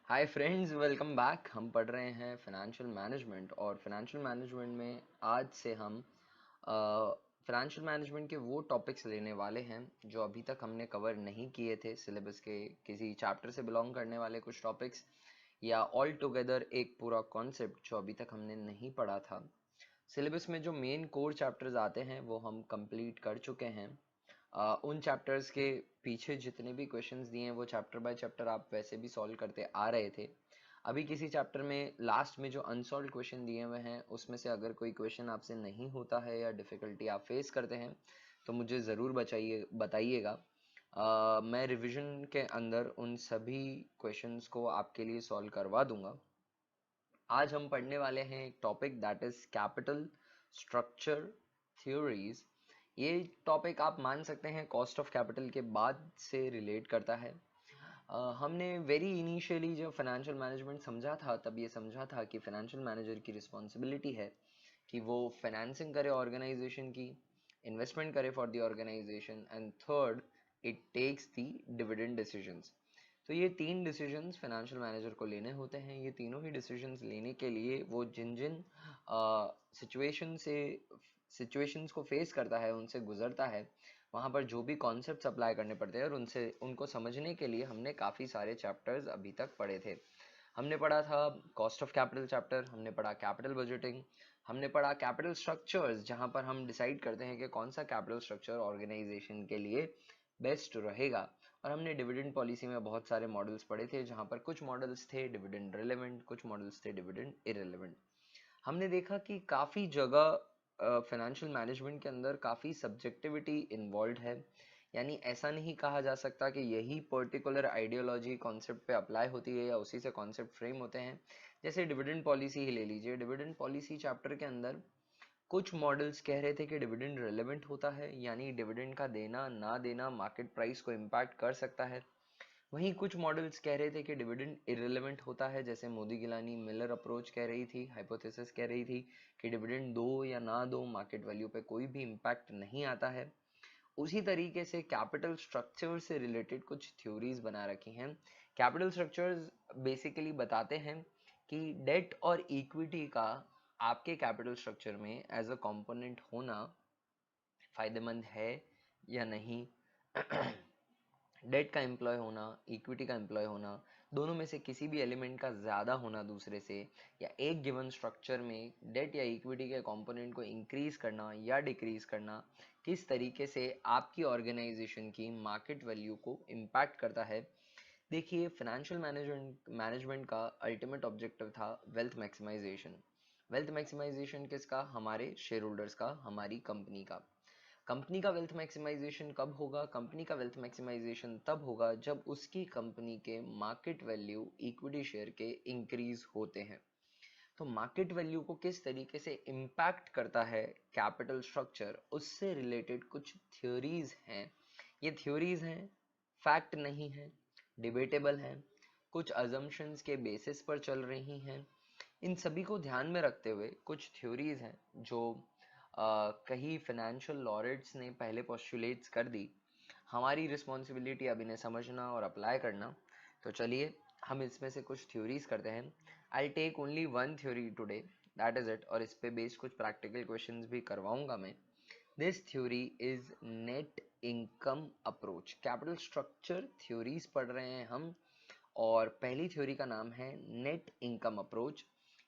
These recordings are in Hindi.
Hi friends, welcome back. हम पढ़ रहे हैं फाइनेंशियल मैनेजमेंट और फाइनेंशियल मैनेजमेंट में आज से हम फाइनेंशियल मैनेजमेंट के वो टॉपिक्स लेने वाले हैं जो अभी तक हमने कवर नहीं किए थे। सिलेबस के किसी चैप्टर से बिलोंग करने वाले कुछ टॉपिक्स या ऑल टुगेदर एक पूरा कॉन्सेप्ट जो अभी तक हमने नहीं पढ़ा था। सिलेबस में जो मेन कोर चैप्टर्स आते हैं वो हम कंप्लीट कर चुके हैं। उन चैप्टर्स के पीछे जितने भी क्वेश्चंस दिए हैं वो चैप्टर बाय चैप्टर आप वैसे भी सॉल्व करते आ रहे थे। अभी किसी चैप्टर में लास्ट में जो अनसॉल्व क्वेश्चन दिए हुए हैं उसमें से अगर कोई क्वेश्चन आपसे नहीं होता है या डिफ़िकल्टी आप फेस करते हैं तो मुझे ज़रूर बताइएगा। मैं रिवीजन के अंदर उन सभी क्वेश्चंस को आपके लिए सॉल्व करवा दूंगा। आज हम पढ़ने वाले हैं एक topic that is capital structure theories. ये टॉपिक आप मान सकते हैं कॉस्ट ऑफ कैपिटल के बाद से रिलेट करता है। हमने वेरी इनिशियली जब फाइनेंशियल मैनेजमेंट समझा था तब ये समझा था कि फाइनेंशियल मैनेजर की रिस्पॉन्सिबिलिटी है कि वो फाइनेंसिंग करे ऑर्गेनाइजेशन की, इन्वेस्टमेंट करे for the organisation, and third it takes the dividend decisions. तो ये तीन डिसीजंस फाइनेंशियल मैनेजर को लेने होते हैं। ये तीनों ही डिसीजंस लेने के लिए वो जिन जिन सिचुएशंस को फेस करता है, उनसे गुजरता है, वहाँ पर जो भी कॉन्सेप्ट्स अप्लाई करने पड़ते हैं और उनसे उनको समझने के लिए हमने काफ़ी सारे चैप्टर्स अभी तक पढ़े थे। हमने पढ़ा था कॉस्ट ऑफ कैपिटल चैप्टर, हमने पढ़ा कैपिटल बजटिंग, हमने पढ़ा कैपिटल स्ट्रक्चर्स जहाँ पर हम डिसाइड करते हैं कि कौन सा कैपिटल स्ट्रक्चर ऑर्गेनाइजेशन के लिए बेस्ट रहेगा। और हमने डिविडेंड पॉलिसी में बहुत सारे मॉडल्स पढ़े थे जहाँ पर कुछ मॉडल्स थे डिविडेंड रिलेवेंट, कुछ मॉडल्स थे डिविडेंड इरेलेवेंट। हमने देखा कि काफ़ी जगह फाइनेंशियल मैनेजमेंट के अंदर काफ़ी सब्जेक्टिविटी इन्वॉल्व है। यानी ऐसा नहीं कहा जा सकता कि यही पर्टिकुलर आइडियोलॉजी कॉन्सेप्ट पे अप्लाई होती है या उसी से कॉन्सेप्ट फ्रेम होते हैं। जैसे डिविडेंड पॉलिसी ही ले लीजिए। डिविडेंड पॉलिसी चैप्टर के अंदर कुछ मॉडल्स कह रहे थे कि डिविडेंड रेलेवेंट होता है, यानी डिविडेंड का देना ना देना मार्केट प्राइस को इम्पैक्ट कर सकता है। वहीं कुछ मॉडल्स कह रहे थे कि डिविडेंड इरेलेवेंट होता है, जैसे मोदी गिलानी मिलर अप्रोच कह रही थी, हाइपोथेसिस कह रही थी कि डिविडेंड दो या ना दो मार्केट वैल्यू पे कोई भी इम्पैक्ट नहीं आता है। उसी तरीके से कैपिटल स्ट्रक्चर से रिलेटेड कुछ थ्योरीज बना रखी हैं। कैपिटल स्ट्रक्चर्स बेसिकली बताते हैं कि डेट और इक्विटी का आपके कैपिटल स्ट्रक्चर में एज अ कंपोनेंट होना फायदेमंद है या नहीं। डेट का एम्प्लॉय होना, इक्विटी का एम्प्लॉय होना, दोनों में से किसी भी एलिमेंट का ज़्यादा होना दूसरे से, या एक गिवन स्ट्रक्चर में डेट या इक्विटी के कंपोनेंट को इंक्रीज करना या डिक्रीज करना किस तरीके से आपकी ऑर्गेनाइजेशन की मार्केट वैल्यू को इम्पैक्ट करता है। देखिए, फाइनेंशियल मैनेजमेंट मैनेजमेंट का अल्टीमेट ऑब्जेक्टिव था वेल्थ मैक्सिमाइजेशन। वेल्थ मैक्सिमाइजेशन किसका? हमारे शेयर होल्डर्स का, हमारी कंपनी का। कंपनी का वेल्थ मैक्सिमाइजेशन कब होगा? कंपनी का वेल्थ मैक्सिमाइजेशन तब होगा जब उसकी कंपनी के मार्केट वैल्यू इक्विटी शेयर के इंक्रीज होते हैं। तो मार्केट वैल्यू को किस तरीके से इम्पैक्ट करता है कैपिटल स्ट्रक्चर, उससे रिलेटेड कुछ थ्योरीज हैं। ये थ्योरीज हैं, फैक्ट नहीं है, डिबेटेबल हैं, कुछ अजम्पशंस के बेसिस पर चल रही हैं। इन सभी को ध्यान में रखते हुए कुछ थ्योरीज हैं जो कई फाइनेंशियल लॉरेट्स ने पहले पोस्टुलेट्स कर दी। हमारी रिस्पॉन्सिबिलिटी अब इन्हें समझना और अप्लाई करना। तो चलिए हम इसमें से कुछ थ्योरीज करते हैं। I take only one theory today, that is it. और इस पे बेस्ड कुछ प्रैक्टिकल क्वेश्चंस भी करवाऊंगा मैं। This theory is net income approach. Capital structure theories पढ़ रहे हैं हम और पहली थ्योरी का नाम है नेट इनकम अप्रोच।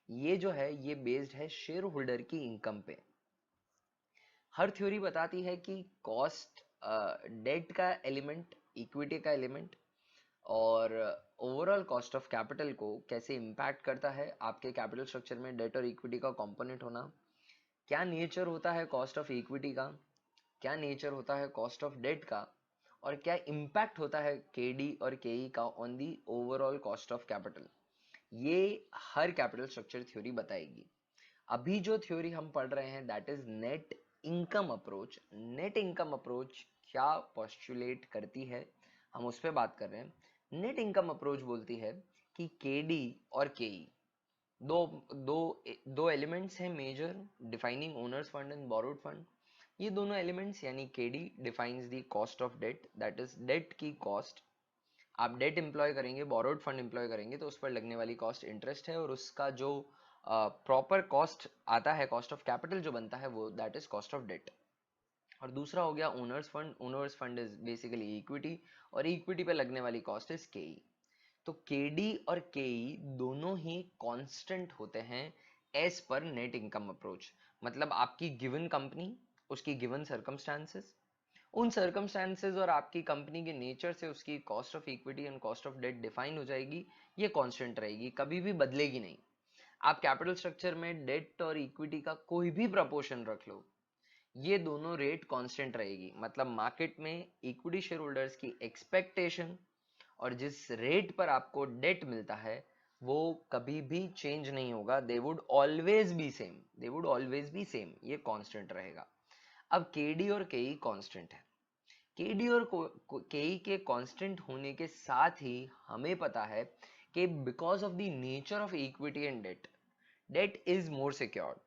ये जो है ये बेस्ड है शेयर होल्डर की इनकम पे। हर थ्योरी बताती है कि कॉस्ट, डेट का एलिमेंट, इक्विटी का एलिमेंट और ओवरऑल कॉस्ट ऑफ कैपिटल को कैसे इम्पैक्ट करता है आपके कैपिटल स्ट्रक्चर में डेट और इक्विटी का कंपोनेंट होना। क्या नेचर होता है कॉस्ट ऑफ इक्विटी का, क्या नेचर होता है कॉस्ट ऑफ डेट का, और क्या इम्पैक्ट होता है केडी और केई का on the overall cost of capital. ये हर कैपिटल स्ट्रक्चर थ्योरी बताएगी। अभी जो थ्योरी हम पढ़ रहे हैं that is net income approach. Net income approach क्या पोस्टुलेट करती है, हम उस पर बात कर रहे हैं। नेट इनकम अप्रोच बोलती है कि केडी और केई दो दो दो एलिमेंट्स हैं major, defining owners fund and borrowed fund. ये दोनों एलिमेंट्स यानी KD defines the cost of debt, that is debt की कॉस्ट आप डेट एम्प्लॉय करेंगे, बोरोड फंड एम्प्लॉय करेंगे, तो उस पर लगने वाली कॉस्ट इंटरेस्ट है, और उसका जो प्रॉपर कॉस्ट आता है, कॉस्ट ऑफ कैपिटल जो बनता है, वो that is cost of debt. और दूसरा हो गया owners fund. Owners fund is basically equity, और इक्विटी पे लगने वाली कॉस्ट इज केई। तो केडी और केई दोनों ही कांस्टेंट होते हैं as per net income approach. मतलब आपकी गिवन कंपनी, उसकी गिवन सर्कमस्टांसेस, उन सर्कमस्टांसेस और आपकी कंपनी के नेचर से उसकी cost of equity and cost of debt define हो जाएगी। ये कांस्टेंट रहेगी, कभी भी बदलेगी नहीं। आप कैपिटल स्ट्रक्चर में डेट और इक्विटी का कोई भी प्रपोर्शन रख लो, ये दोनों रेट कांस्टेंट रहेगी। मतलब मार्केट में इक्विटी शेयर होल्डर्स की एक्सपेक्टेशन और जिस रेट पर आपको डेट मिलता है वो कभी भी चेंज नहीं होगा। They would always B same, they would always B same, ये कांस्टेंट रहेगा। अब केडी और केई कांस्टेंट है। केडी और केई के कांस्टेंट होने के साथ ही हमें पता है कि because of the nature of equity and debt, debt is more secured.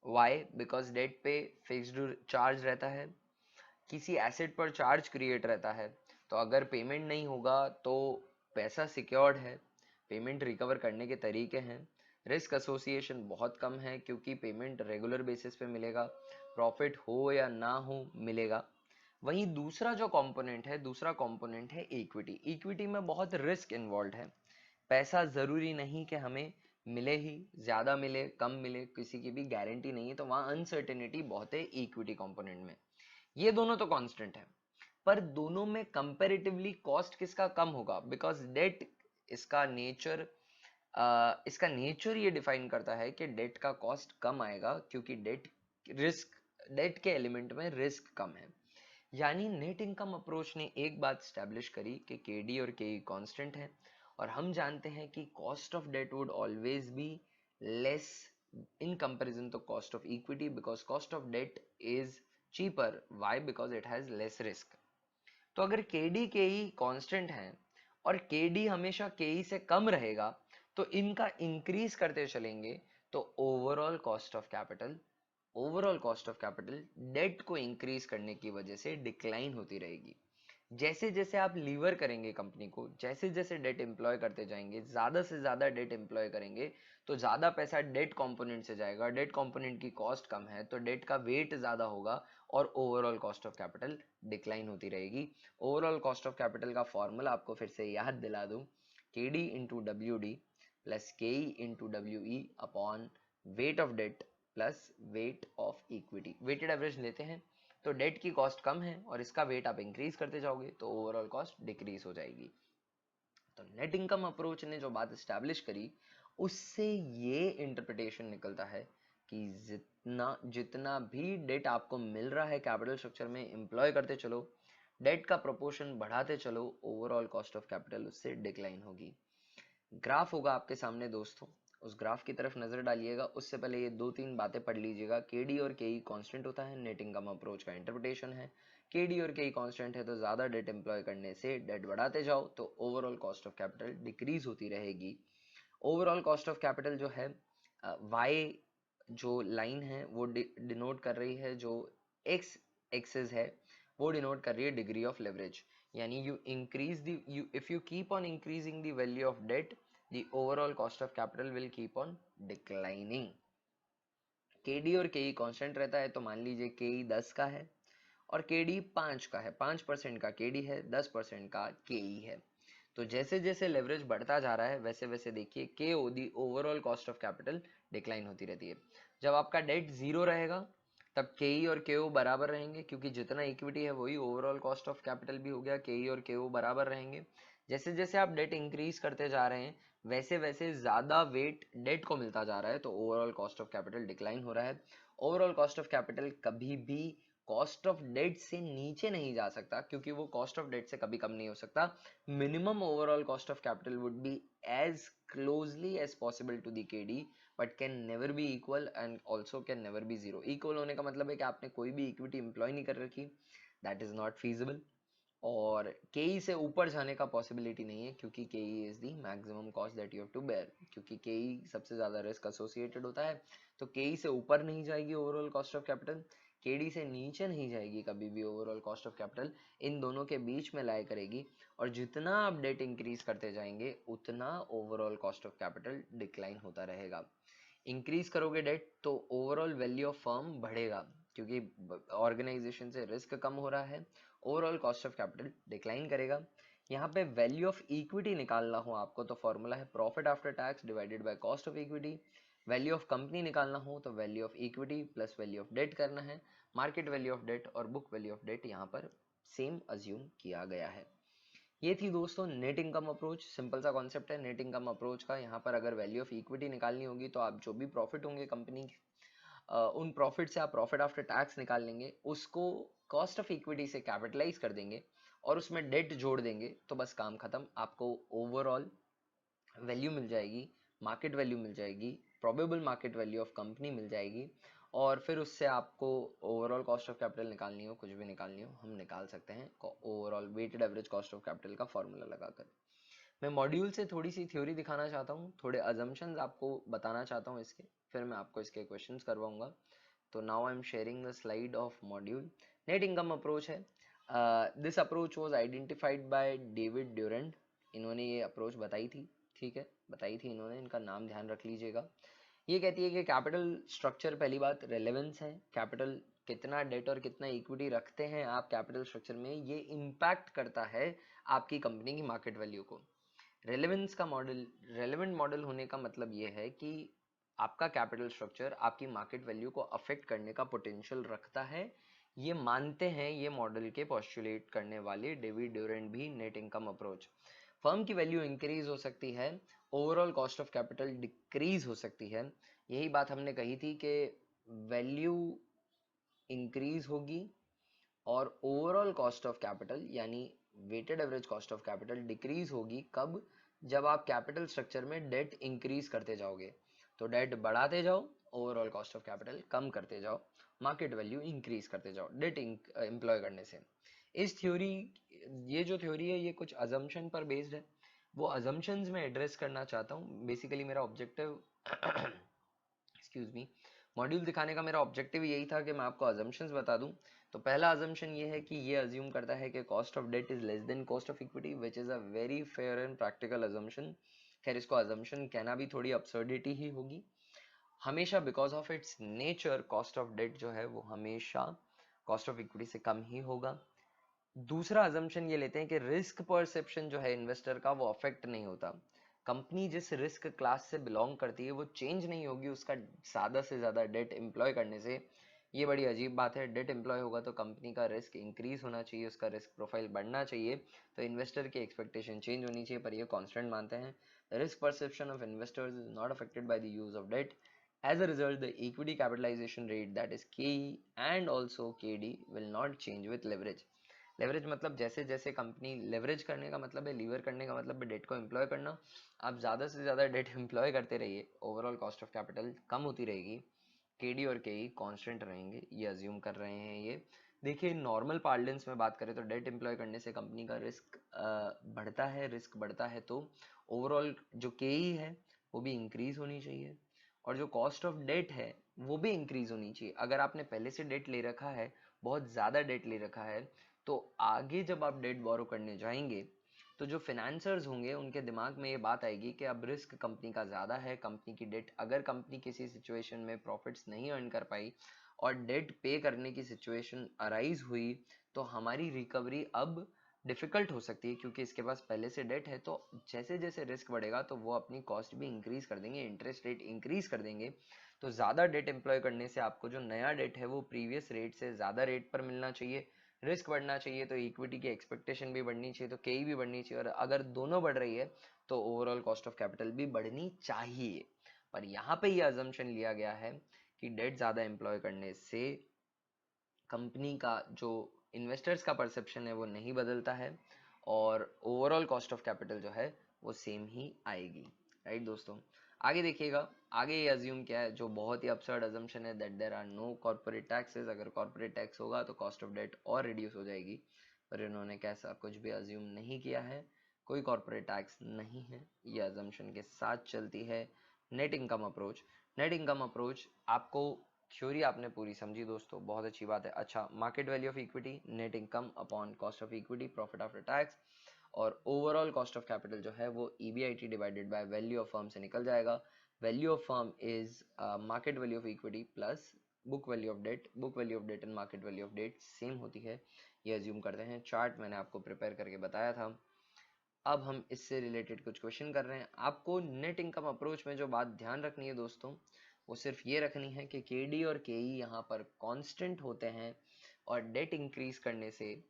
Why? Because debt पे फिक्स्ड चार्ज रहता है, किसी एसेट पर चार्ज क्रिएट रहता है, तो अगर पेमेंट नहीं होगा तो पैसा सिक्योर्ड है, पेमेंट रिकवर करने के तरीके हैं, रिस्क एसोसिएशन बहुत कम है क्योंकि पेमेंट रेगुलर बेसिस पे मिलेगा, प्रॉफिट हो या ना हो मिलेगा। वहीं दूसरा जो कंपोनेंट है, दूसरा कंपोनेंट है इक्विटी। इक्विटी में बहुत रिस्क इन्वॉल्व है। पैसा जरूरी नहीं कि हमें मिले ही, ज्यादा मिले कम मिले, किसी की भी गारंटी नहीं है, तो वहां अनसर्टेनिटी बहुत है इक्विटी कंपोनेंट में। ये दोनों तो कांस्टेंट है, पर दोनों में कंपैरेटिवली कॉस्ट किसका कम होगा? बिकॉज डेट, इसका नेचर इसका नेचर ये डिफाइन करता है कि डेट का कॉस्ट कम आएगा, क्योंकि डेट के एलिमेंट में रिस्क कम है। यानी नेट इनकम अप्रोच ने एक बात स्टैब्लिश करी कि केडी और केई कांस्टेंट है, और हम जानते हैं कि cost of debt would always be less in comparison तो cost of equity, because cost of debt is cheaper. Why? Because it has less risk. तो अगर केडी केई कांस्टेंट है और केडी हमेशा केई से कम रहेगा, तो इनका इंक्रीज करते चलेंगे, तो overall cost of capital debt को इंक्रीज करने की वजह से डिक्लाइन होती रहेगी। जैसे जैसे आप लीवर करेंगे कंपनी को, जैसे जैसे डेट एम्प्लॉय करते जाएंगे, ज्यादा से ज्यादा डेट एम्प्लॉय करेंगे, तो ज्यादा पैसा डेट कंपोनेंट से जाएगा। डेट कंपोनेंट की कॉस्ट कम है तो डेट का वेट ज्यादा होगा, और overall cost of capital decline होती रहेगी। ओवरऑल कॉस्ट ऑफ कैपिटल का फॉर्मूला आपको फिर से याद दिला दूं, K D into W D plus K E into W E upon weight of debt plus weight of equity. Weighted average लेते हैं तो डेट की कॉस्ट कम है और इसका वेट आप इंक्रीज करते जाओगे तो ओवरऑल कॉस्ट डिक्रीज हो जाएगी। तो नेट इनकम अप्रोच ने जो बात स्टैब्लिश करी, उससे ये इंटरप्रिटेशन निकलता है कि जितना जितना भी डेट आपको मिल रहा है कैपिटल स्ट्रक्चर में, एम्प्लॉय करते चलो, डेट का प्रोपोर्शन बढ़ाते चलो, ओवरऑल कॉस्ट ऑफ कैपिटल उससे डिक्लाइन होगी। ग्राफ होगा आपके सामने दोस्तों, उस ग्राफ की तरफ नजर डालिएगा। उससे पहले ये दो तीन बातें पढ़ लीजिएगा। केडी और केई कांस्टेंट होता है, नेट इनकम अप्रोच का इंटरप्रिटेशन है। केडी और केई कांस्टेंट है तो ज्यादा डेट एम्प्लॉय करने से डेट बढ़ाते जाओ तो overall cost of capital decrease होती रहेगी। ओवरऑल कॉस्ट ऑफ कैपिटल जो है, वाई जो लाइन है वो डिनोट कर रही है, जो एक्स एक्सिस है वो डिनोट कर रही है डिग्री ऑफ लेवरेज। यानी you increase the you if you keep on increasing the value of debt, the overall cost of capital will keep on declining। KD और KE कांस्टेंट रहता है, तो मान लीजिए KE 10 का है और KD 5 का है, 5% का KD है, 10% का KE है। तो जैसे जैसे लेवरेज बढ़ता जा रहा है वैसे वैसे देखिए KO the overall cost of capital decline होती रहती है। जब आपका डेट जीरो रहेगा तब KE और KO बराबर रहेंगे, क्योंकि जितना इक्विटी है वही ओवरऑल कॉस्ट ऑफ कैपिटल भी हो गया, KE और KO बराबर रहेंगे। जैसे जैसे आप डेट इंक्रीज करते जा रहे हैं वैसे वैसे ज्यादा वेट डेट को मिलता जा रहा है, तो overall cost of capital decline हो रहा है। ओवरऑल कॉस्ट ऑफ कैपिटल कभी भी कॉस्ट ऑफ डेट से नीचे नहीं जा सकता, क्योंकि वो कॉस्ट ऑफ डेट से कभी कम नहीं हो सकता। Minimum overall cost of capital would be as closely as possible to the KD, but can never be equal and also can never be zero. Equal होने का मतलब है कि आपने कोई भी इक्विटी इंप्लॉय नहीं कर रखी, दैट इज नॉट फीजिबल। और केई से ऊपर जाने का पॉसिबिलिटी नहीं है, क्योंकि KE is the maximum cost that you have to bear, क्योंकि केई सबसे ज्यादा रिस्क एसोसिएटेड होता है, तो केई से ऊपर नहीं जाएगी overall cost of capital. KD से नीचे नहीं जाएगी कभी भी ओवरऑल कॉस्ट ऑफ कैपिटल, इन दोनों के बीच में लाई करेगी। और जितना आप डेट इंक्रीज करते जाएंगे उतना overall cost of capital decline होता रहेगा। इंक्रीज करोगे डेट तो ओवरऑल वैल्यू ऑफ फर्म बढ़ेगा, क्योंकि ऑर्गेनाइजेशन से रिस्क कम हो रहा है, overall cost of capital decline करेगा। यहाँ पे वैल्यू ऑफ इक्विटी निकालना हो आपको तो फॉर्मूला है profit after tax divided by cost of equity. Value of company निकालना हो तो value of equity plus value of debt करना है। मार्केट वैल्यू ऑफ डेट और बुक वैल्यू ऑफ डेट यहाँ पर सेम अज्यूम किया गया है। ये थी दोस्तों नेट इनकम अप्रोच। सिंपल सा कॉन्सेप्ट है नेट इनकम अप्रोच का। यहाँ पर अगर वैल्यू ऑफ इक्विटी निकालनी होगी तो आप जो भी प्रॉफिट होंगे कंपनी के, उन प्रॉफिट से आप प्रॉफिट आफ्टर टैक्स निकाल लेंगे, उसको कॉस्ट ऑफ इक्विटी से कैपिटलाइज कर देंगे और उसमें डेट जोड़ देंगे, तो बस काम खत्म। आपको ओवरऑल वैल्यू मिल जाएगी, मार्केट वैल्यू मिल जाएगी, probable market value of company मिल जाएगी, और फिर उससे आपको ओवरऑल कॉस्ट ऑफ कैपिटल निकालनी हो, कुछ भी निकालनी हो, हम निकाल सकते हैं overall weighted average cost of capital का फॉर्मूला लगाकर। मैं मॉड्यूल से थोड़ी सी थ्योरी दिखाना चाहता हूँ, थोड़े अजम्पशंस आपको बताना चाहता हूँ इसके, फिर मैं आपको इसके क्वेश्चंस करवाऊंगा। तो now I am sharing the slide of module. Net income approach है। This approach was identified by David Durant. इन्होंने ये अप्रोच बताई थी, ठीक है, बताई थी इन्होंने, इनका नाम ध्यान रख लीजिएगा। ये कहती है कि कैपिटल स्ट्रक्चर, पहली बात रेलेवेंस है, कैपिटल कितना डेट और कितना इक्विटी रखते हैं आप कैपिटल स्ट्रक्चर में, ये इम्पैक्ट करता है आपकी कंपनी की मार्केट वैल्यू को। रेलेवेंस का मॉडल, रेलेवेंट मॉडल होने का मतलब ये है कि आपका कैपिटल स्ट्रक्चर आपकी मार्केट वैल्यू को अफेक्ट करने का पोटेंशियल रखता है, ये मानते हैं ये मॉडल के पोस्टुलेट करने वाले डेविड ड्यूरेंट भी। नेट इनकम अप्रोच, फर्म की वैल्यू इंक्रीज हो सकती है, overall cost of capital decrease हो सकती है। यही बात हमने कही थी कि वैल्यू इंक्रीज होगी और ओवरऑल कॉस्ट ऑफ कैपिटल यानी weighted average cost of capital decrease होगी। कब? जब आप कैपिटल स्ट्रक्चर में डेट इंक्रीज करते जाओगे। तो डेट बढ़ाते जाओ, ओवरऑल कॉस्ट ऑफ कैपिटल कम करते जाओ, मार्केट वैल्यू इंक्रीज करते जाओ डेट एम्प्लॉय करने से। इस थ्योरी, ये जो थ्योरी है ये कुछ अजम्पशन पर बेस्ड है, वो अजम्पशंस में एड्रेस करना चाहता हूँ। बेसिकली मेरा ऑब्जेक्टिव एक्सक्यूज मी, मॉड्यूल दिखाने का मेरा ऑब्जेक्टिव यही था कि मैं आपको अजम्पशंस बता दूं। तो पहला अजम्पशन ये है कि ये अज्यूम करता है कि cost of debt is less than cost of equity, which is a very fair and practical assumption. खैर इसको अजम्पशन कहना भी थोड़ी अब्सर्डिटी ही होगी। हमेशा because of its nature cost of debt जो है वो हमेशा कॉस्ट ऑफ इक्विटी से कम ही होगा। दूसरा अजम्पशन ये लेते हैं कि रिस्क परसेप्शन जो है इन्वेस्टर का वो अफेक्ट नहीं होता। कंपनी जिस रिस्क क्लास से बिलोंग करती है वो चेंज नहीं होगी उसका ज्यादा से ज्यादा डेट एम्प्लॉय करने से। ये बड़ी अजीब बात है, डेट एम्प्लॉय होगा तो कंपनी का रिस्क इंक्रीज होना चाहिए, उसका रिस्क प्रोफाइल बढ़ना चाहिए, तो इन्वेस्टर की एक्सपेक्टेशन चेंज होनी चाहिए, पर ये कांस्टेंट मानते हैं। Risk perception of investors is not affected by the use of debt. As a result, the equity capitalization rate, that is KE and also KD, will not change with leverage. Leverage मतलब जैसे जैसे कंपनी, लेवरेज करने का मतलब है, लीवर करने का मतलब है डेट को एम्प्लॉय करना। आप ज़्यादा से ज़्यादा डेट एम्प्लॉय करते रहिए, ओवरऑल कॉस्ट ऑफ कैपिटल कम होती रहेगी, केडी और केई कांस्टेंट रहेंगे, ये अज्यूम कर रहे हैं ये। देखिए नॉर्मल पार्लेंस में बात करें तो डेट एम्प्लॉय करने से कंपनी का रिस्क बढ़ता है, रिस्क बढ़ता है तो ओवरऑल जो केई है वो भी इंक्रीज होनी चाहिए, और जो कॉस्ट ऑफ डेट है वो भी इंक्रीज होनी चाहिए। अगर आपने पहले से डेट ले रखा है, बहुत ज़्यादा डेट ले रखा है, तो आगे जब आप डेट बोरो करने जाएंगे तो जो फिनेंसर्स होंगे उनके दिमाग में ये बात आएगी कि अब रिस्क कंपनी का ज़्यादा है, कंपनी की डेट, अगर कंपनी किसी सिचुएशन में प्रॉफिट्स नहीं अर्न कर पाई और डेट पे करने की सिचुएशन अराइज हुई तो हमारी रिकवरी अब डिफिकल्ट हो सकती है, क्योंकि इसके पास पहले से डेट है। तो जैसे जैसे रिस्क बढ़ेगा तो वो अपनी कॉस्ट भी इंक्रीज कर देंगे, इंटरेस्ट रेट इंक्रीज कर देंगे। तो ज़्यादा डेट एम्प्लॉय करने से आपको जो नया डेट है वो प्रीवियस रेट से ज़्यादा रेट पर मिलना चाहिए, रिस्क बढ़ना चाहिए, तो इक्विटी की एक्सपेक्टेशन भी बढ़नी चाहिए, तो केई भी बढ़नी चाहिए, और अगर दोनों बढ़ रही है तो ओवरऑल कॉस्ट ऑफ कैपिटल भी बढ़नी चाहिए। पर यहाँ पे ये अजम्पशन लिया गया है कि डेट ज़्यादा एम्प्लॉय करने से कंपनी का जो इन्वेस्टर्स का परसेप्शन है वो नहीं बदलता है, और ओवरऑल कॉस्ट ऑफ कैपिटल जो है वो सेम ही आएगी। राइट दोस्तों, आगे देखिएगा, आगे ये अज्यूम क्या है जो बहुत ही absurd assumption है, that there are no corporate taxes. अगर कॉर्पोरेट टैक्स होगा तो कॉस्ट ऑफ डेट और रिड्यूस हो जाएगी, पर इन्होंने कैसा कुछ भी अज्यूम नहीं किया है, कोई कॉर्पोरेट टैक्स नहीं है, ये अजम्पशन के साथ चलती है net income approach. Net income approach आपको थ्योरी आपने पूरी समझी दोस्तों, बहुत अच्छी बात है। अच्छा, market value of equity, net income upon cost of equity, profit after tax, और ओवरऑल कॉस्ट ऑफ कैपिटल जो है वो EBIT divided by value of firm से निकल जाएगा। Value of firm is market value of equity plus book value of debt. Book value of debt and market value of date same होती है, ये अज्यूम करते हैं। चार्ट मैंने आपको प्रिपेयर करके बताया था। अब हम इससे रिलेटेड कुछ क्वेश्चन कर रहे हैं। आपको नेट इनकम अप्रोच में जो बात ध्यान रखनी है दोस्तों, वो सिर्फ ये रखनी है कि केडी और केई यहाँ पर कांस्टेंट होते हैं, और डेट इंक्रीज करने से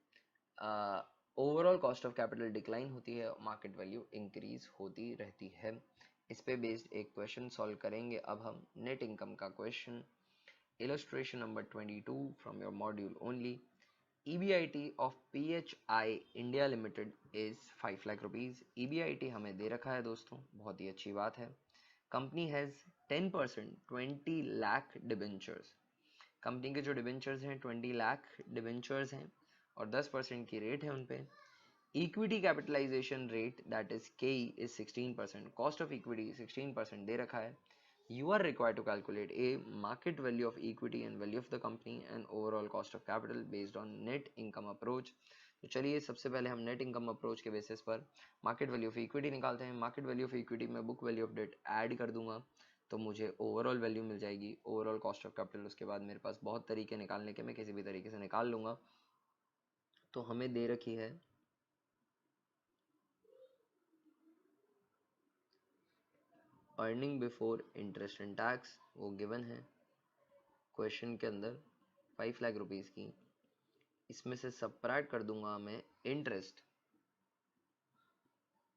overall cost of capital decline होती है, मार्केट वैल्यू इंक्रीज होती रहती है। इस पे बेस्ड एक क्वेश्चन सॉल्व करेंगे अब हम, नेट इनकम का question. Illustration number 22 from your module only. EBIT of PHI India Limited is 5 lakh rupees. EBIT हमें दे रखा है दोस्तों, बहुत ही अच्छी बात है। Company has 10% 20 lakh debentures. Company के जो डिबेंचर्स हैं 20 लाख डिबेंचर्स हैं, और 10% की रेट है उन पे। Equity capitalisation rate that is K is 16%। Cost of equity 16% दे रखा है। You are required to calculate a market value of equity and value of the company and overall cost of capital based on net income approach। तो चलिए सबसे पहले हम नेट इनकम अप्रोच के बेसिस पर मार्केट वैल्यू ऑफ इक्विटी निकालते हैं। मार्केट वैल्यू ऑफ इक्विटी में book value of debt add कर दूंगा तो मुझे ओवरऑल वैल्यू मिल जाएगी, ओवरऑल कॉस्ट ऑफ कैपिटल। उसके बाद मेरे पास बहुत तरीके निकालने के, मैं किसी भी तरीके से निकाल लूंगा। तो हमें दे रखी है earning before interest and tax, वो गिवन है क्वेश्चन के अंदर 5 लाख रुपीज की। इसमें से सबट्रैक्ट कर दूंगा मैं इंटरेस्ट।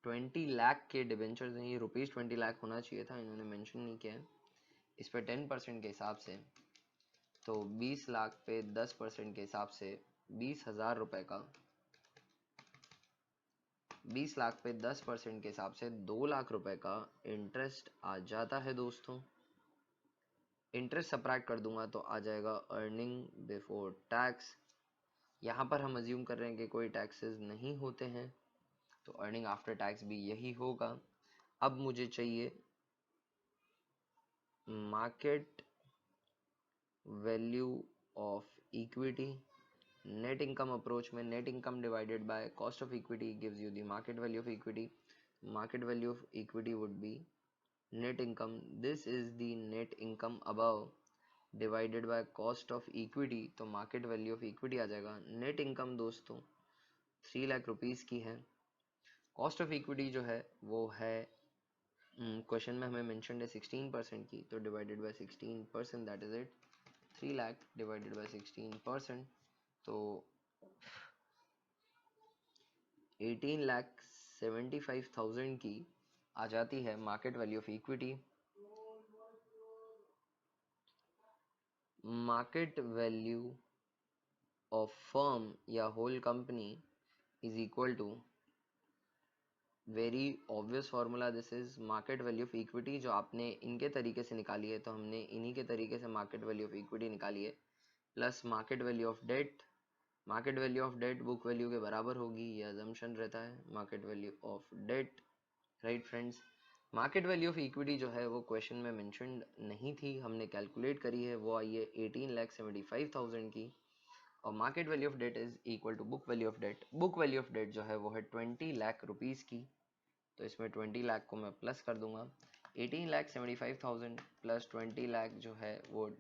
20 लाख के डिबेंचर्स हैं, ये रुपीज 20 लाख होना चाहिए था, इन्होंने मेंशन नहीं किया है। इस पे 10% के हिसाब से तो 20 लाख पे 10% के हिसाब से 20,000 रुपए का, 20 लाख पे 10% के हिसाब से 2 लाख रुपए का इंटरेस्ट आ जाता है दोस्तों। इंटरेस्ट सबट्रैक्ट कर दूंगा तो आ जाएगा अर्निंग बिफोर टैक्स। यहाँ पर हम अज्यूम कर रहे हैं कि कोई टैक्सेस नहीं होते हैं, तो अर्निंग आफ्टर टैक्स भी यही होगा। अब मुझे चाहिए market value of equity. Net income approach में net income divided by cost of equity gives you the market value of equity. Market value of equity would be net income, this is the net income above divided by cost of equity, तो मार्केट वैल्यू ऑफ इक्विटी आ जाएगा। नेट इनकम दोस्तों 3 लाख रुपीज की है। कॉस्ट ऑफ इक्विटी जो है वो है क्वेश्चन में हमें मेंशन है 16% की, तो divided by 16% that is it, 3 lakh divided by 16%, तो 18,75,000 की आ जाती है market value of equity. Market value of firm या whole company is equal to, very obvious formula, this is market value of equity. जो आपने इनके तरीके से निकाली है, तो हमने इन्हीं के तरीके से मार्केट वैल्यू ऑफ इक्विटी निकाली है, plus market value of debt. Market value of debt book value के बराबर होगी, ये अजम्पशन रहता है, market value of debt, right friends. Market value of equity जो है वो क्वेश्चन में मेंशन्ड नहीं थी, हमने कैलकुलेट करी है, वो आई है 18,75,000 की। और market value of debt is equal to book value of debt. Book value of debt जो है वो है 20 लाख रुपीज की, तो इसमें 20 लाख को मैं प्लस कर दूंगा। 18,75,000 प्लस 20 लाख जो है वो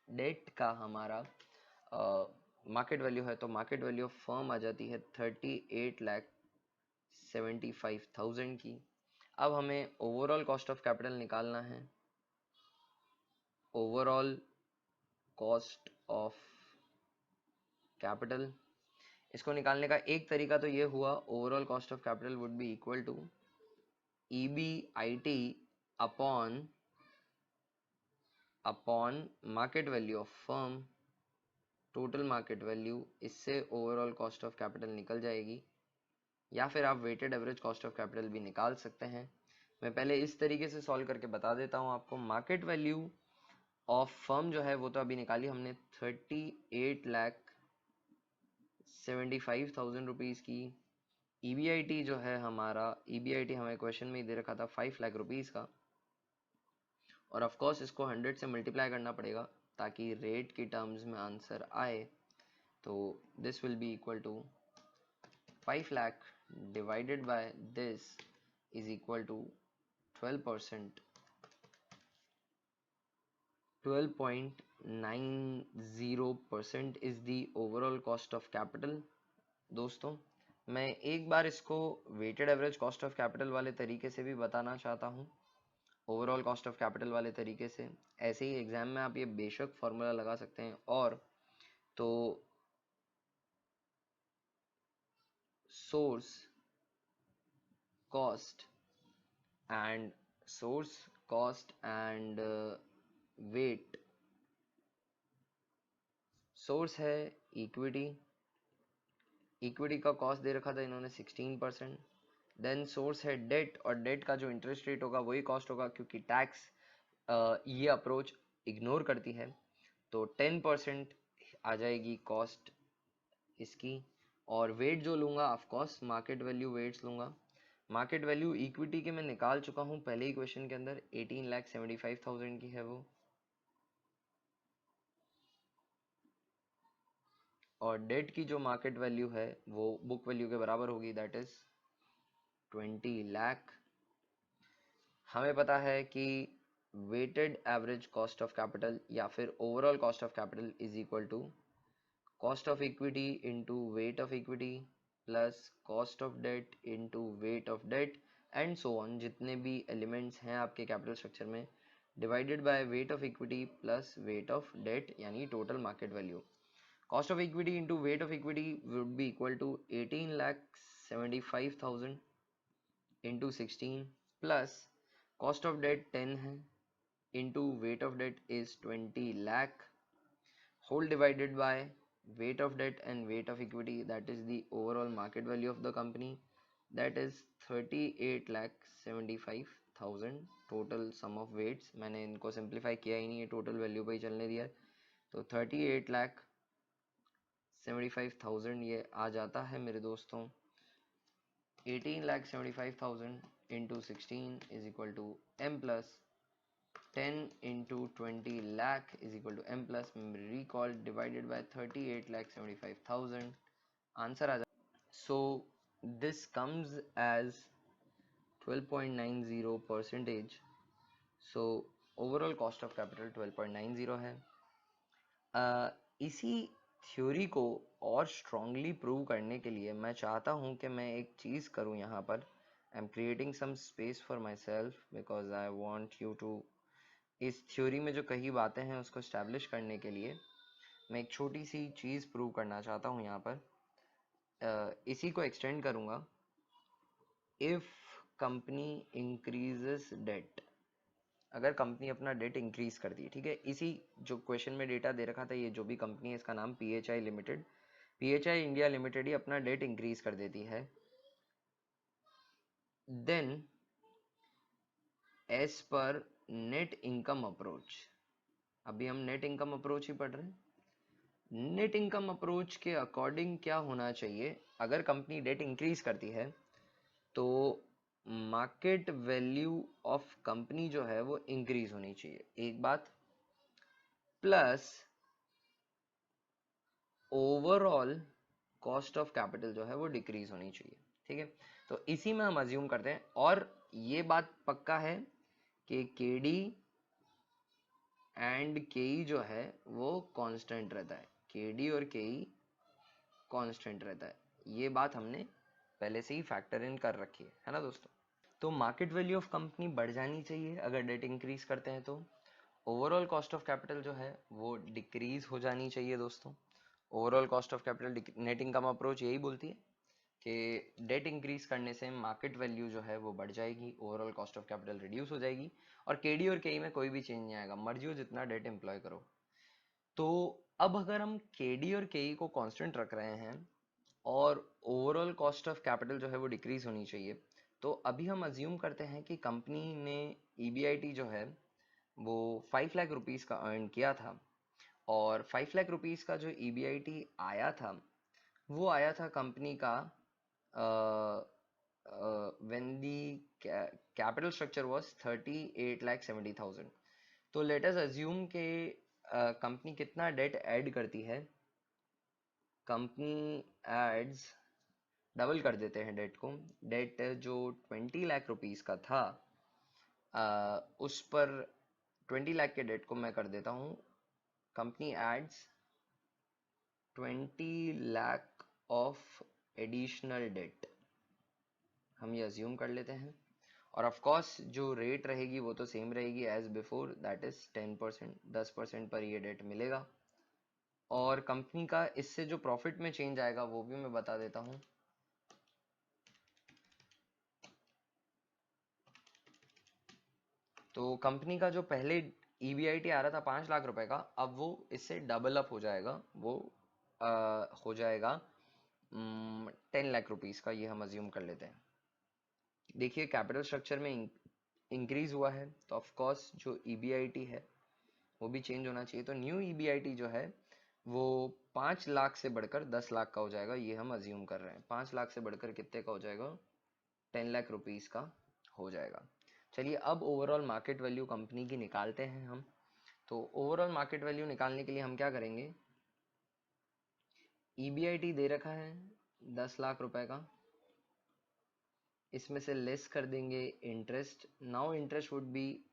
डेट का हमारा मार्केट वैल्यू है, तो मार्केट वैल्यू ऑफ फर्म आ जाती है 38,75,000 की। अब हमें ओवरऑल कॉस्ट ऑफ कैपिटल निकालना है। ओवरऑल कॉस्ट ऑफ कैपिटल, इसको निकालने का एक तरीका तो ये हुआ, overall cost of capital would be equal to EBIT upon market value of firm, total market value, इससे ओवरऑल कॉस्ट ऑफ कैपिटल निकल जाएगी। या फिर आप weighted average cost of capital भी निकाल सकते हैं। मैं पहले इस तरीके से सॉल्व करके बता देता हूं आपको। मार्केट वैल्यू ऑफ फर्म जो है वो तो अभी निकाली हमने 38,75,000 रुपीज की। EBIT जो है हमारा, EBIT हमें क्वेश्चन में ही दे रखा था 5 लाख रुपीज का, और ऑफ कोर्स इसको 100 से मल्टीप्लाई करना पड़ेगा ताकि रेट की टर्म्स में आंसर आए, तो this will be equal to 5 lakh divided by this is equal to 12%. 12.90% is the overall cost of capital. दोस्तों, मैं एक बार इसको weighted average cost of capital वाले तरीके से भी बताना चाहता हूँ, ओवरऑल कॉस्ट ऑफ कैपिटल वाले तरीके से. ऐसे ही एग्जाम में आप ये बेशक फॉर्मूला लगा सकते हैं. और तो source cost and weight. Source है इक्विटी. इक्विटी का कॉस्ट दे रखा था इन्होंने 16%. देन सोर्स है डेट, और डेट का जो इंटरेस्ट रेट होगा वही कॉस्ट होगा, क्योंकि टैक्स ये अप्रोच इग्नोर करती है. तो 10% आ जाएगी कॉस्ट इसकी. और वेट जो लूंगा, of course market value weights लूंगा. मार्केट वैल्यू इक्विटी के मैं निकाल चुका हूं पहले ही क्वेश्चन के अंदर, 18,75,000 की है वो. और डेट की जो मार्केट वैल्यू है वो बुक वैल्यू के बराबर होगी, दैट इज 20 लाख. हमें पता है कि weighted average cost of capital या फिर overall cost of capital is equal to cost of equity into weight of equity plus cost of debt into weight of debt and so on, जितने भी एलिमेंट्स हैं आपके कैपिटल स्ट्रक्चर में, divided by weight of equity plus weight of debt, यानी total market value. Cost of equity into weight of equity would be equal to 18,75,000 into 16 plus cost of debt 10 है into weight of debt is 20 lakh whole divided by weight of debt and weight of equity, that is the overall market value of the company, that is 38,75,000. total sum of weights मैंने इनको simplify किया ही नहीं है, total value पे ही चलने दिया. तो 38,75,000 ये आ जाता है मेरे दोस्तों. 18,75,000 into 16 is equal to m plus 10 into 20 lakh is equal to m plus recall divided by 38,75,000. Answer आ जाता. So this comes as 12.90 percentage. So overall cost of capital 12.90 है. इसी थ्योरी को और स्ट्रांगली प्रूव करने के लिए मैं चाहता हूं कि मैं एक चीज़ करूं यहाँ पर. I am creating some space for myself because I want you to, इस थ्योरी में जो कही बातें हैं उसको स्टैब्लिश करने के लिए मैं एक छोटी सी चीज़ प्रूव करना चाहता हूँ यहाँ पर. इसी को एक्सटेंड करूँगा. इफ कंपनी इंक्रीजेस डेट, अगर कंपनी अपना डेट इंक्रीज करती है, ठीक है, इसी जो क्वेश्चन में डेटा दे रखा था, ये जो भी कंपनी है इसका नाम PHI limited, PHI India limited ही अपना डेट इंक्रीज कर देती है, then as per net income approach, अभी हम नेट इनकम अप्रोच ही पढ़ रहे हैं, नेट इनकम अप्रोच के अकॉर्डिंग क्या होना चाहिए, अगर कंपनी डेट इंक्रीज करती है तो मार्केट वैल्यू ऑफ कंपनी जो है वो इंक्रीज होनी चाहिए, एक बात, plus overall cost of capital जो है वो डिक्रीज होनी चाहिए. ठीक है, तो इसी में हम अज्यूम करते हैं, और ये बात पक्का है कि केडी एंड केई जो है वो कांस्टेंट रहता है, केडी और केई कांस्टेंट रहता है. ये बात हमने पहले से ही फैक्टर इन कर रखी है ना दोस्तों. तो मार्केट वैल्यू ऑफ कंपनी बढ़ जानी चाहिए अगर डेट इंक्रीज करते हैं, तो ओवरऑल कॉस्ट ऑफ कैपिटल जो है वो डिक्रीज हो जानी चाहिए दोस्तों. Overall cost of capital, net income approach यही बोलती है कि डेट इंक्रीज करने से मार्केट वैल्यू जो है वो बढ़ जाएगी, overall cost of capital reduce हो जाएगी, और केडी और केई में कोई भी चेंज नहीं आएगा, मर्जी हो जितना डेट एम्प्लॉय करो. तो अब अगर हम केडी और केई को कांस्टेंट रख रहे हैं और ओवरऑल कॉस्ट ऑफ कैपिटल जो है वो डिक्रीज होनी चाहिए, तो अभी हम अज्यूम करते हैं कि कंपनी ने ईबीआईटी जो है वो 5 लाख रुपीस का अर्न किया था, और 5 लाख रुपीस का जो ईबीआईटी आया था वो आया था कंपनी का when the capital structure was 38,70,000. तो लेट अस अज्यूम के कंपनी कितना डेट ऐड करती है, कंपनी एड्स, डबल कर देते हैं डेट को। डेट जो 20 लाख रुपीस का था, उस पर 20 लाख के डेट को मैं कर देता हूँ, company adds 20 lakh of additional debt, हम ये अज्यूम कर लेते हैं। और ऑफ कोर्स जो रेट रहेगी वो तो सेम रहेगी एज बिफोर, दैट इज 10%, 10% पर ये डेट मिलेगा। और कंपनी का इससे जो प्रॉफिट में चेंज आएगा वो भी मैं बता देता हूँ। तो कंपनी का जो पहले EBIT आ रहा था 5 लाख रुपए का, अब वो इससे डबल अप हो जाएगा, वो हो जाएगा 10 लाख रुपीस का, ये हम अज्यूम कर लेते हैं। देखिए कैपिटल स्ट्रक्चर में इंक्रीज हुआ है तो ऑफ कोर्स जो EBIT है वो भी चेंज होना चाहिए। तो न्यू EBIT जो है वो 5 लाख से बढ़कर 10 लाख का हो जाएगा, ये हम अज्यूम कर रहे हैं। 5 लाख से बढ़कर कितने का हो जाएगा, 10 लाख रुपीस का हो जाएगा। चलिए अब ओवरऑल मार्केट वैल्यू कंपनी की निकालते हैं हम। तो ओवरऑल मार्केट वैल्यू निकालने के लिए हम क्या करेंगे, EBIT दे रखा है 10 लाख रुपए का, इसमें से लेस कर देंगे interest. Now interest would be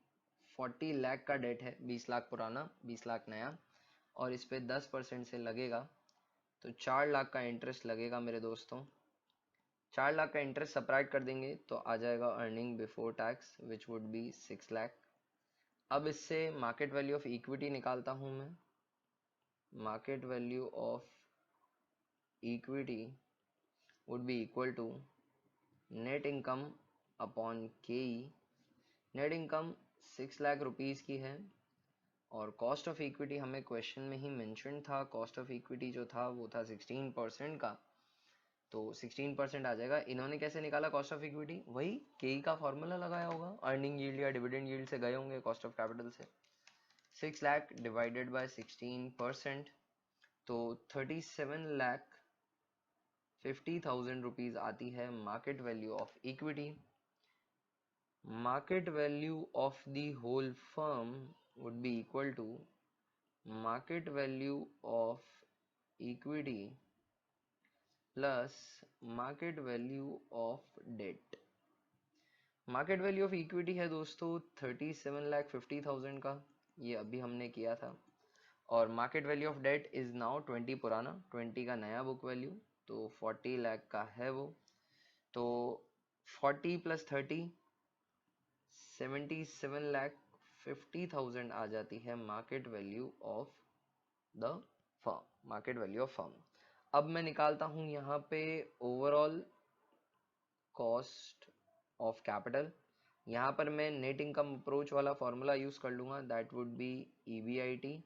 40 lakh का डेट है, 20 लाख पुराना 20 लाख नया, और इस पे 10% से लगेगा तो 4 लाख का इंटरेस्ट लगेगा मेरे दोस्तों। 4 लाख का इंटरेस्ट सब्ट्रैक्ट कर देंगे तो आ जाएगा earning before tax which would be 6 lakh. अब इससे मार्केट वैल्यू ऑफ इक्विटी निकालता हूं मैं। Market value of equity would be equal to net income upon KE। Net income 6 lakh rupees की है और कॉस्ट ऑफ इक्विटी हमें क्वेश्चन में ही मेंशन था, कॉस्ट ऑफ इक्विटी जो था वो था 16% का, तो 16% आ जाएगा। इन्होंने कैसे निकाला कॉस्ट ऑफ इक्विटी, वही KE का फॉर्मूला लगाया होगा, अर्निंग यील्ड या डिविडेंड यील्ड से गए होंगे कॉस्ट ऑफ कैपिटल से। 6 लाख डिवाइडेड बाय 16%, तो 37,50,000 रुपीज आती है market value of equity. Market value of the whole firm would be equal to market value of equity plus market value of debt। Market value of equity है दोस्तों 37,50,000 का, ये अभी हमने किया था। और market value of debt is now 20 पुराना, 20 का नया बुक वैल्यू, तो 40 लाख का है वो। तो 40 प्लस 30 77,50,000 आ जाती है market value of the firm, market value of firm. अब मैं निकालता हूं यहाँ पे ओवरऑल कॉस्ट ऑफ कैपिटल। यहाँ पर मैं नेट इनकम अप्रोच वाला फॉर्मूला यूज कर लूंगा, that would be EBIT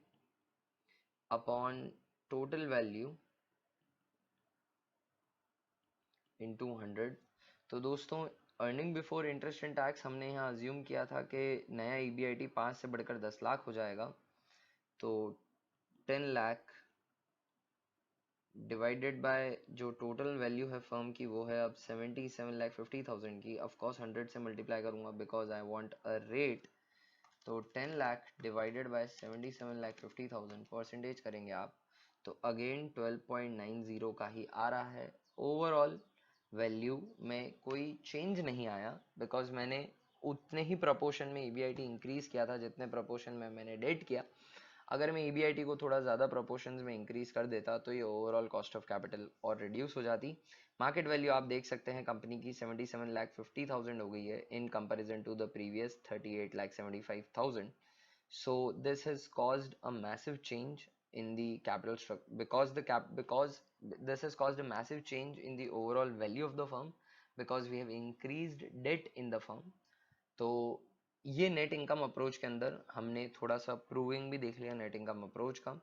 upon total value into 100। तो दोस्तों earning before interest and tax हमने यहाँ अज्यूम किया था कि नया EBIT 5 से बढ़कर 10 लाख हो जाएगा, तो 10 लाख डिवाइडेड बाय जो टोटल वैल्यू है फर्म की वो है अब 77,50,000 की। ऑफ कोर्स 100 से मल्टीप्लाई करूंगा because I want a rate, तो 10 लाख डिवाइडेड बाय 77,50,000 परसेंटेज करेंगे आप तो अगेन 12.90 का ही आ रहा है। ओवरऑल वैल्यू में कोई चेंज नहीं आया बिकॉज मैंने उतने ही प्रपोर्शन में EBIT इंक्रीज किया था जितने प्रपोर्शन में मैंने डेट किया। अगर मैं EBIT को थोड़ा ज़्यादा प्रोपोर्शन में इंक्रीज कर देता तो ये ओवरऑल कॉस्ट ऑफ कैपिटल और रिड्यूस हो जाती। मार्केट वैल्यू आप देख सकते हैं कंपनी की 77,50,000 हो गई है in comparison to the previous 38,75,000। So this has caused a massive change in the capital structure because this has caused a massive change in the overall value of the firm because we have increased debt in the firm। तो ये नेट इनकम अप्रोच के अंदर हमने थोड़ा सा प्रूविंग भी देख लिया नेट इनकम अप्रोच का।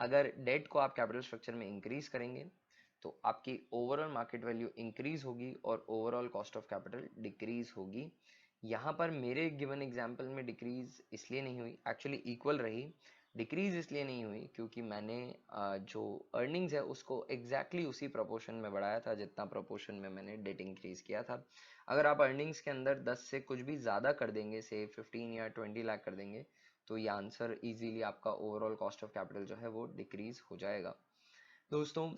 अगर डेट को आप कैपिटल स्ट्रक्चर में इंक्रीज करेंगे तो आपकी ओवरऑल मार्केट वैल्यू इंक्रीज होगी और overall cost of capital decrease होगी। यहाँ पर मेरे गिवन एग्जांपल में डिक्रीज इसलिए नहीं हुई, एक्चुअली इक्वल रही। डिक्रीज इसलिए नहीं हुई क्योंकि मैंने जो अर्निंग्स है उसको एग्जैक्टली उसी प्रोपोर्शन में बढ़ाया था जितना प्रोपोर्शन में मैंने डेट इंक्रीज किया था। अगर आप अर्निंग्स के अंदर 10 से कुछ भी ज़्यादा कर देंगे, से 15 या 20 लाख कर देंगे, तो ये आंसर इजीली आपका ओवरऑल कॉस्ट ऑफ कैपिटल जो है वो डिक्रीज हो जाएगा। दोस्तों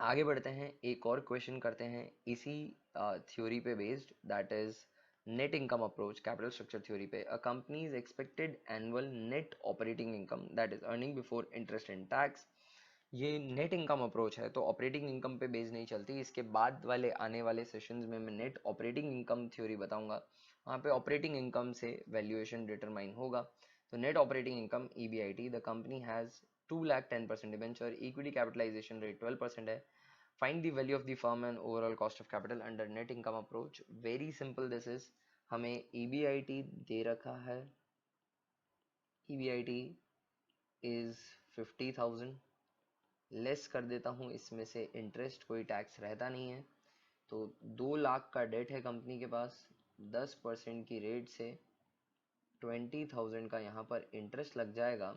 आगे बढ़ते हैं, एक और क्वेश्चन करते हैं इसी थ्योरी पे based, that is net income approach capital structure theory पे। A company's expected annual net operating income that is earning before interest and tax. ये नेट इनकम अप्रोच है तो ऑपरेटिंग इनकम पे बेस नहीं चलती। इसके बाद वाले आने वाले सेशंस में मैं नेट ऑपरेटिंग इनकम थ्योरी बताऊंगा, वहाँ पे ऑपरेटिंग इनकम से वैल्यूएशन डिटरमाइन होगा। तो net operating income EBIT, the company has 2 lakh 10% debenture, equity capitalisation rate 12% है। Find the value of the firm and overall cost of capital under net income approach. Very simple this is, हमें EBIT दे रखा है, EBIT इज 50,000, लेस कर देता हूँ इसमें से इंटरेस्ट, कोई टैक्स रहता नहीं है। तो 2 लाख का डेट है कंपनी के पास, 10% की रेट से 20,000 का यहाँ पर इंटरेस्ट लग जाएगा।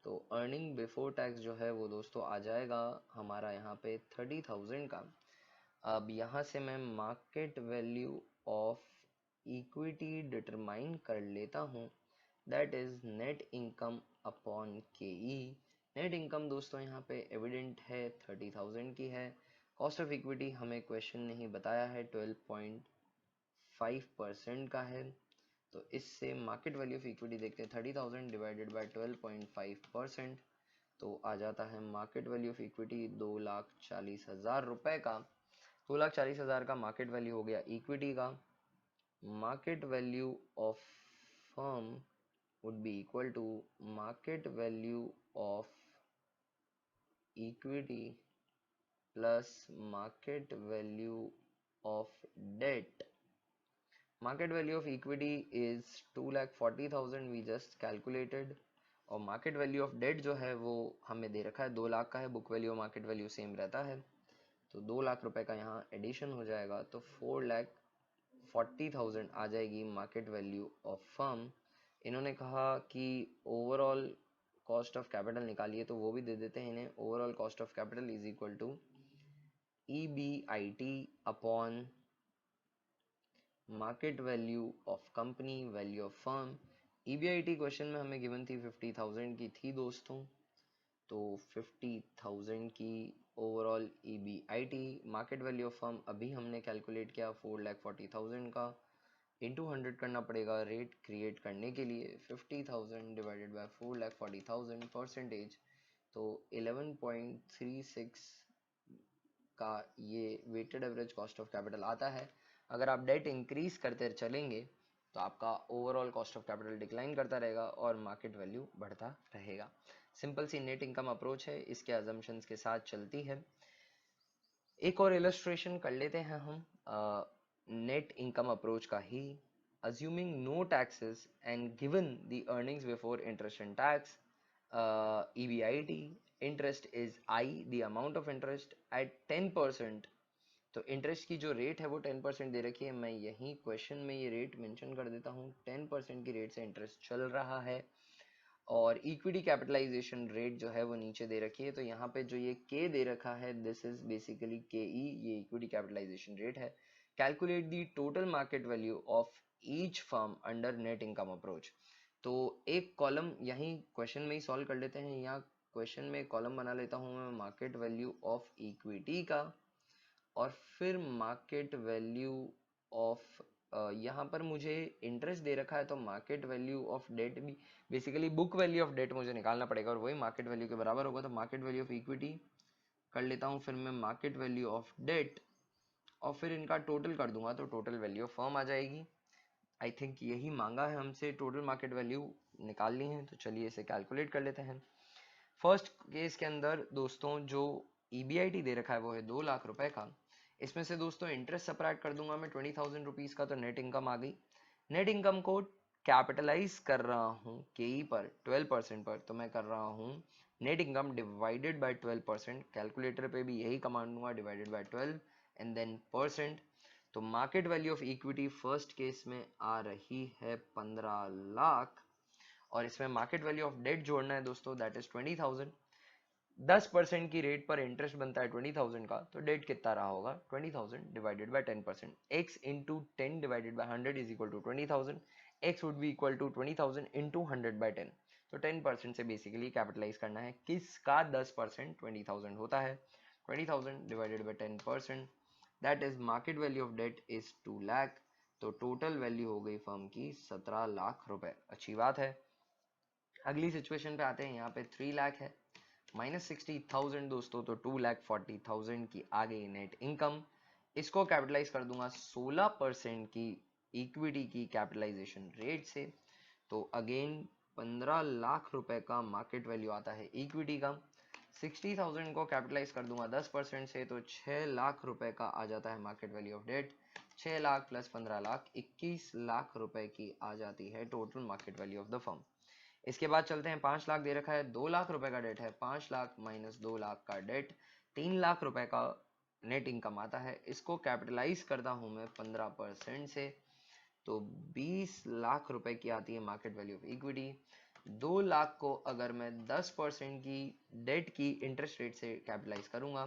तो अर्निंग बिफोर टैक्स जो है वो दोस्तों आ जाएगा हमारा यहाँ पे 30,000 का। अब यहाँ से मैं market value of equity determine कर लेता हूँ, that is net income upon KE। Net income दोस्तों यहाँ पे एविडेंट है 30,000 की है। कॉस्ट ऑफ इक्विटी हमें क्वेश्चन नहीं बताया है, 12.5% का है। तो इससे मार्केट वैल्यू ऑफ इक्विटी देखते हैं, 30,000 डिवाइडेड बाय 12.5%, तो आ जाता है मार्केट वैल्यू ऑफ इक्विटी 2,40,000 रुपए का। 2,40,000 का मार्केट वैल्यू हो गया इक्विटी का। Market value of firm would be equal to market value of equity plus market value of debt. Market value of equity is 2,40,000 we just calculated, और मार्केट वैल्यू ऑफ डेट जो है वो हमें दे रखा है 2 लाख का है। बुक वैल्यू और मार्केट वैल्यू सेम रहता है, तो 2 लाख रुपए का यहाँ एडिशन हो जाएगा, तो 4,40,000 आ जाएगी मार्केट वैल्यू ऑफ फर्म। इन्होंने कहा कि ओवरऑल कॉस्ट ऑफ कैपिटल निकालिए, तो वो भी दे देते हैं इन्हें। Overall cost of capital is equal to EBIT upon market value of company, value of firm. EBIT question में हमें गिवन थी 50,000 की थी दोस्तों, तो 50,000 की overall EBIT। Market value of firm अभी हमने कैलकुलेट किया 4,40,000 का, इंटू 100 करना पड़ेगा रेट क्रिएट करने के लिए। 50,000 डिवाइडेड बाय 4,40,000 परसेंटेज, तो 11.36 का ये weighted average cost of capital आता है। अगर आप डेट इंक्रीज करते चलेंगे तो आपका overall cost of capital decline करता रहेगा और मार्केट वैल्यू बढ़ता रहेगा। सिंपल सी नेट इनकम अप्रोच है, इसके अजम्पशंस के साथ चलती है। एक और इलस्ट्रेशन कर लेते हैं हम नेट इनकम अप्रोच का ही। assuming no taxes and given the earnings before interest and tax, EBIT, interest is I, the amount of interest at 10%। तो इंटरेस्ट की जो रेट है वो 10% दे रखी है, मैं यही क्वेश्चन में ये रेट मेंशन कर देता हूँ। 10% की रेट से इंटरेस्ट चल रहा है, और इक्विटी कैपिटलाइजेशन रेट जो है वो नीचे दे रखी है। तो यहाँ पे जो ये K दे रखा है, दिस इज बेसिकली KE, ये इक्विटी कैपिटलाइजेशन रेट है। Calculate the total market value of each firm under net income approach. तो एक कॉलम यहीं क्वेश्चन में ही सॉल्व कर लेते हैं। यहाँ क्वेश्चन में कॉलम बना लेता हूँ मैं मार्केट वैल्यू ऑफ इक्विटी का, और फिर मार्केट वैल्यू ऑफ यहाँ पर मुझे इंटरेस्ट दे रखा है, तो मार्केट वैल्यू ऑफ डेट भी basically book value of debt मुझे निकालना पड़ेगा, और वही मार्केट वैल्यू के बराबर होगा। तो मार्केट वैल्यू ऑफ इक्विटी कर लेता हूँ, फिर मैं मार्केट वैल्यू ऑफ डेट, और फिर इनका टोटल कर दूंगा, तो टोटल वैल्यू ऑफ फर्म आ जाएगी। आई थिंक यही मांगा है हमसे, टोटल मार्केट वैल्यू निकालनी है, तो चलिए इसे कैलकुलेट कर लेते हैं। फर्स्ट केस के अंदर दोस्तों जो EBIT दे रखा है वो है 2 लाख रुपए का। इसमें से दोस्तों इंटरेस्ट सपरेट कर दूंगा मैं 20,000 रुपीज का, तो नेट इनकम आ गई। नेट इनकम को कैपिटलाइज कर रहा हूँ KE पर 12% पर, तो मैं कर रहा हूँ net income divided by 12%। Calculator पे भी यही कमांड दूंगा, divided by 12 and then percent. तो market value of equity first case में आ रही है 15 लाख, और इसमें मार्केट वैल्यू ऑफ डेट जोड़ना है दोस्तों, दैट इज 20,000। 10% की रेट पर इंटरेस्ट बनता है 20,000 का, तो डेट कितना रहा होगा 20,000 divided by 10%। x into 10 divided by 100 is equal to 20,000। x would be equal to 20,000 into 100 by 10। तो 10% से बेसिकली कैपिटलाइज करना है किसका 10%, 20,000 होता है। 20,000 divided by 10%, that is market value of debt is 2 lakh. तो टोटल वैल्यू हो गई फर्म की 17 लाख रुपए। अच्छी बात है। अगली सिचुएशन पे आते हैं, यहाँ पे 3 लाख है, -60,000 दोस्तों, तो 2,40,000 की आ गई नेट इनकम। इसको कैपिटलाइज कर दूंगा 16% की इक्विटी की कैपिटलाइजेशन रेट से। तो अगेन 15 लाख रुपए का मार्केट वैल्यू आता है इक्विटी का। 60,000 को कैपिटलाइज कर दूंगा 10% से, तो 6 लाख रुपए का आ जाता है market value of debt. 6 lakh plus 15 lakh, 21 lakh रुपए की आ जाती है total market value of the firm. इसके बाद चलते हैं, 5 लाख दे रखा है, 2 लाख रुपए का डेट है, 5 लाख माइनस 2 लाख का डेट, 3 लाख रुपए का नेट इनकम आता है। इसको कैपिटलाइज करता हूं मैं 15% से, तो 20 लाख रुपए की आती है market value of equity. 2 lakh को अगर मैं 10% की डेट की इंटरेस्ट रेट से कैपिटलाइज करूंगा,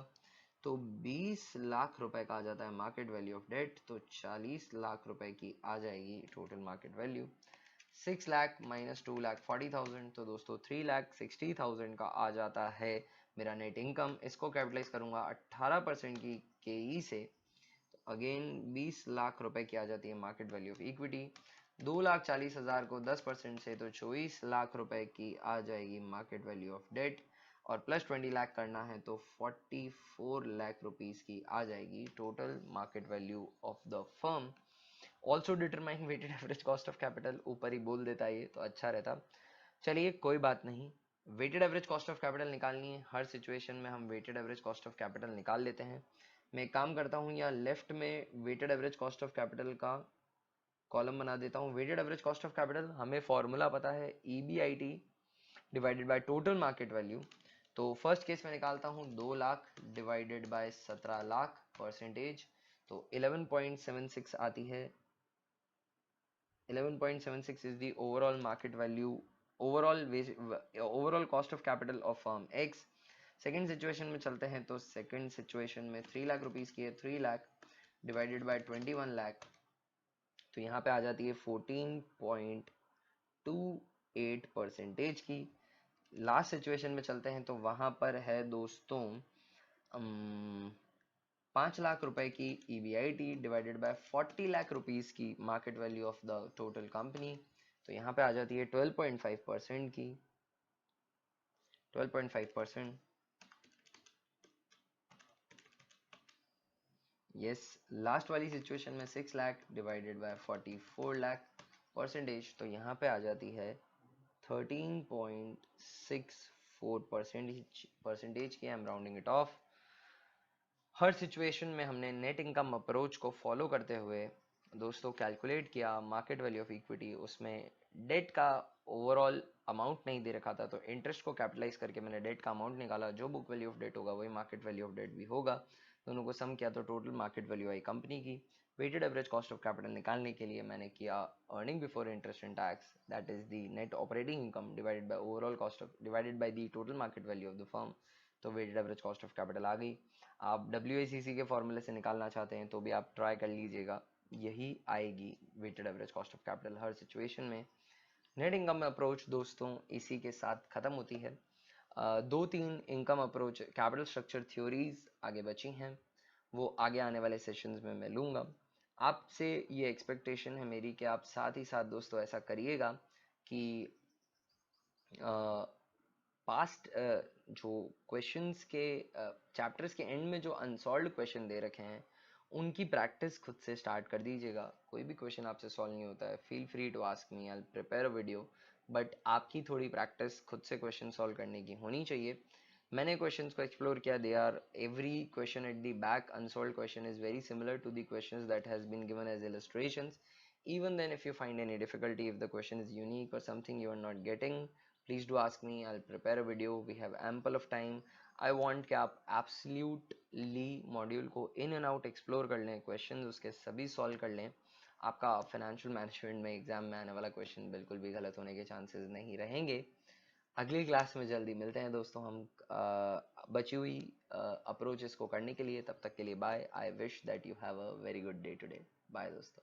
तो 20 लाख रुपए का आ जाता है मार्केट वैल्यू ऑफ डेट। तो 40 लाख रुपए की आ जाएगी total market value. 6 lakh minus 2 lakh 40,000, तो दोस्तों 3,60,000 का आ जाता है मेरा नेट इनकम। इसको कैपिटलाइज करूंगा 18% की केई से, तो अगेन 20 लाख रुपए की आ जाती है मार्केट वैल्यू ऑफ इक्विटी। 2,40,000 को 10% से, तो 24 लाख रुपए की आ जाएगी मार्केट वैल्यू ऑफ डेट। और प्लस 20 लाख करना है तो 44 लाख रुपीस की आ जाएगी total market value of the firm. Also determine weighted average cost of capital, ऊपर ही बोल देता है ये तो अच्छा रहता। चलिए कोई बात नहीं, weighted average cost of capital निकालनी है, हर सिचुएशन में हम weighted average cost of capital निकाल लेते हैं। मैं एक काम करता हूँ, या लेफ्ट में weighted average cost of capital का कॉलम बना देता हूँ। Weighted average cost of capital, हमें फॉर्मूला पता है EBIT divided by total market value. तो फर्स्ट केस में निकालता हूँ 2 lakh divided by 17 lakh percentage, तो 11.76 आती है। 11.76 is the overall market value, overall cost of capital of firm X। Second situation में चलते हैं, तो सेकेंड सिचुएशन में 3 लाख रुपीस की है, 3 लाख डिवाइडेड बाय 21 लाख, तो यहाँ पे आ जाती है 14.28 परसेंटेज की। लास्ट सिचुएशन में चलते हैं, तो वहां पर है दोस्तों 5 लाख रुपए की EBIT divided by 40 lakh rupees की market value of the total company, तो यहाँ पे आ जाती है 12.5% की, 12.5%। यस, लास्ट वाली सिचुएशन में 6 lakh divided bye 44 lakh percentage, तो यहाँ पे आ जाती है 13.64 परसेंटेज की। I am rounding it of. Her situation में हमने नेट इनकम अप्रोच को फॉलो करते हुए दोस्तों कैलकुलेट किया मार्केट वैल्यू ऑफ इक्विटी। उसमें डेट का ओवरऑल अमाउंट नहीं दे रखा था, तो इंटरेस्ट को कैपिटलाइज करके मैंने डेट का अमाउंट निकाला। जो बुक वैल्यू ऑफ डेट होगा वही मार्केट वैल्यू ऑफ डेट भी होगा। दोनों को सम किया तो टोटल मार्केट वैल्यू आई कंपनी की। Weighted average cost of capital निकालने के लिए मैंने किया earning before interest and tax, that is the net operating income divided by overall cost of divided by the total market value of the firm. तो weighted average cost of capital आ गई। आप WACC के फॉर्मूले से निकालना चाहते हैं तो भी आप ट्राई कर लीजिएगा, यही आएगी weighted average cost of capital हर सिचुएशन में। नेट इनकम अप्रोच दोस्तों इसी के साथ खत्म होती है। 2-3 income approach capital structure theories आगे बची हैं, वो आगे आने वाले सेशंस में मैं लूंगा। आपसे ये एक्सपेक्टेशन है मेरी कि आप साथ ही साथ दोस्तों ऐसा करिएगा कि पास्ट जो क्वेश्चंस के चैप्टर्स के एंड में जो अनसॉल्व्ड क्वेश्चन दे रखे हैं उनकी प्रैक्टिस खुद से स्टार्ट कर दीजिएगा। कोई भी क्वेश्चन आपसे सॉल्व नहीं होता है, feel free to ask me, I will prepare a video, but आपकी थोड़ी प्रैक्टिस खुद से क्वेश्चन सॉल्व करने की होनी चाहिए। मैंने क्वेश्चंस को एक्सप्लोर किया, they are every question at the back unsolved question is very similar to the questions that has been given as illustrations. Even then, if you find any difficulty, if the question is unique or something you are not getting, please do ask me, I'll prepare a video, we have ample of time. I want कि आप absolutely मॉड्यूल को इन एंड आउट एक्सप्लोर कर लें, क्वेश्चंस उसके सभी सॉल्व कर लें। आपका फाइनेंशियल मैनेजमेंट में एग्जाम में आने वाला क्वेश्चन बिल्कुल भी गलत होने के चांसेस नहीं रहेंगे। अगली क्लास में जल्दी मिलते हैं दोस्तों हम बची हुई अप्रोचेस को करने के लिए। तब तक के लिए bye. I wish that you have a very good day today. Bye दोस्तों।